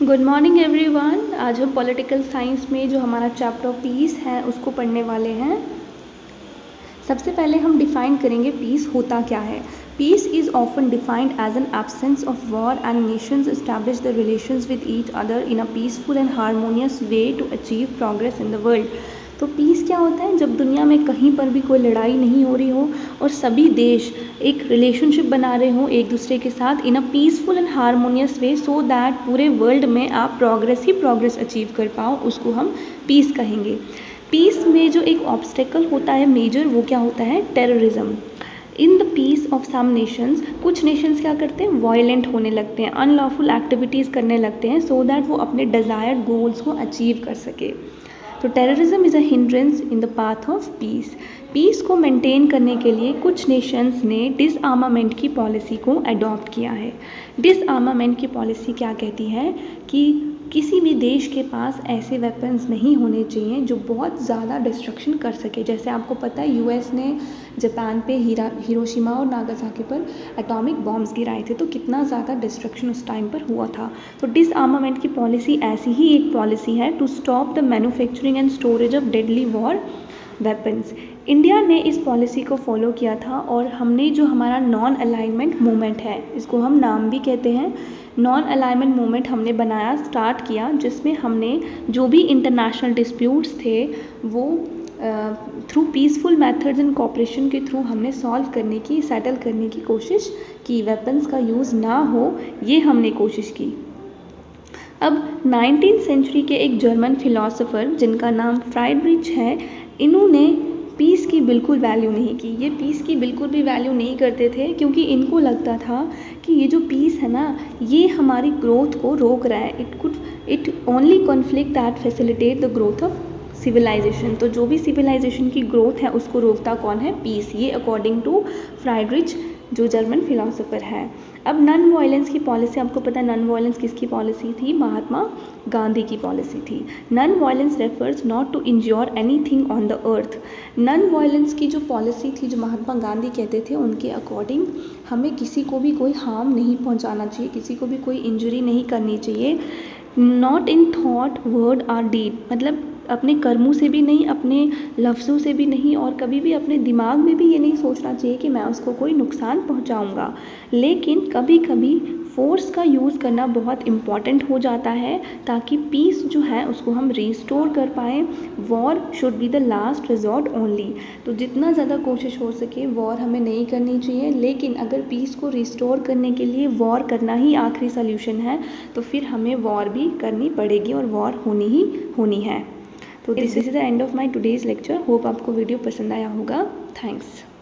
Good morning everyone. आज हम political science में जो हमारा चैप्टर पीस है उसको पढ़ने वाले हैं। सबसे पहले हम डिफाइन करेंगे पीस होता क्या है। Peace is often defined as an absence of war and nations establish the relations with each other in a peaceful and harmonious way to achieve progress in the world. तो peace क्या होता है? जब दुनिया में कहीं पर भी कोई लड़ाई नहीं हो रही हो और सभी देश एक रिलेशनशिप बना रहे हो एक दूसरे के साथ in a peaceful and harmonious way, so that पूरे वर्ल्ड में आप प्रोग्रेस अचीव कर पाओ, उसको हम पीस कहेंगे। पीस में जो एक ऑब्स्टेकल होता है मेजर, वो क्या होता है? Terrorism. In the peace of some nations, कुछ नेशंस क्या करते हैं? वायलेंट होने लगते हैं, अनलॉफुल एक्टिविटीज़ करने लगते हैं, सो दैट वो अपने डिज़ायर्ड गोल्स को अचीव कर सके। तो terrorism is a hindrance in the path of peace. Peace को मेंटेन करने के लिए कुछ नेशंस ने डिसआर्मामेंट की पॉलिसी को अडॉप्ट किया है। डिसआर्मामेंट की पॉलिसी क्या कहती है कि किसी भी देश के पास ऐसे वेपन्स नहीं होने चाहिए जो बहुत ज़्यादा डिस्ट्रक्शन कर सके। जैसे आपको पता है यूएस ने जापान पे हिरोशिमा और नागासाकी पर एटॉमिक बॉम्ब्स गिराए थे, तो कितना ज़्यादा डिस्ट्रक्शन उस टाइम पर हुआ था। तो डिसआर्मामेंट की पॉलिसी ऐसी ही एक पॉलिसी है to stop the manufacturing and storage of deadly war weapons. India ने इस पॉलिसी को फॉलो किया था और हमने जो हमारा नॉन अलाइनमेंट मूवमेंट है, इसको हम नाम भी कहते हैं नॉन अलाइनमेंट मूवमेंट, हमने बनाया, स्टार्ट किया, जिसमें हमने जो भी इंटरनेशनल डिस्प्यूट्स थे वो through peaceful methods and cooperation के थ्रू हमने सॉल्व करने की, सेटल करने की कोशिश की। वेपन्स का यूज़ ना हो ये हमने कोशिश की। अब 19th सेंचुरी के एक जर्मन फिलोसोफर जिनका नाम फ्राइडरिच है, इन्होंने पीस की बिल्कुल वैल्यू नहीं की। ये पीस की बिल्कुल भी वैल्यू नहीं करते थे, क्योंकि इनको लगता था कि ये जो पीस है ना, ये हमारी ग्रोथ को रोक रहा है। It only conflict that facilitate the growth of civilization. तो जो भी सिविलाइजेशन की ग्रोथ है उसको रोकता कौन है? पीस। ये अकॉर्डिंग टू फ्राइडरिच जो जर्मन फिलोसोफर है। अब नॉन वायलेंस की पॉलिसी, आपको पता है नॉन वायलेंस किसकी पॉलिसी थी? महात्मा गांधी की पॉलिसी थी। Non violence refers not to injure anything on the earth. Non violence की जो पॉलिसी थी, जो महात्मा गांधी कहते थे, उनके अकॉर्डिंग हमें किसी को भी कोई हार्म नहीं पहुंचाना चाहिए, किसी को भी कोई इंजरी नहीं करनी चाहिए। Not in thought word or deed, मतलब अपने कर्मों से भी नहीं, अपने लफ्ज़ों से भी नहीं, और कभी भी अपने दिमाग में भी ये नहीं सोचना चाहिए कि मैं उसको कोई नुकसान पहुंचाऊंगा। लेकिन कभी कभी फोर्स का यूज़ करना बहुत इम्पॉर्टेंट हो जाता है ताकि पीस जो है उसको हम रिस्टोर कर पाएँ। War should be the last resort only. तो जितना ज़्यादा कोशिश हो सके वॉर हमें नहीं करनी चाहिए, लेकिन अगर पीस को रिस्टोर करने के लिए वॉर करना ही आखिरी सल्यूशन है तो फिर हमें वॉर भी करनी पड़ेगी और वॉर होनी ही होनी है। तो this is the end of my today's lecture. Hope आपको वीडियो पसंद आया होगा। थैंक्स।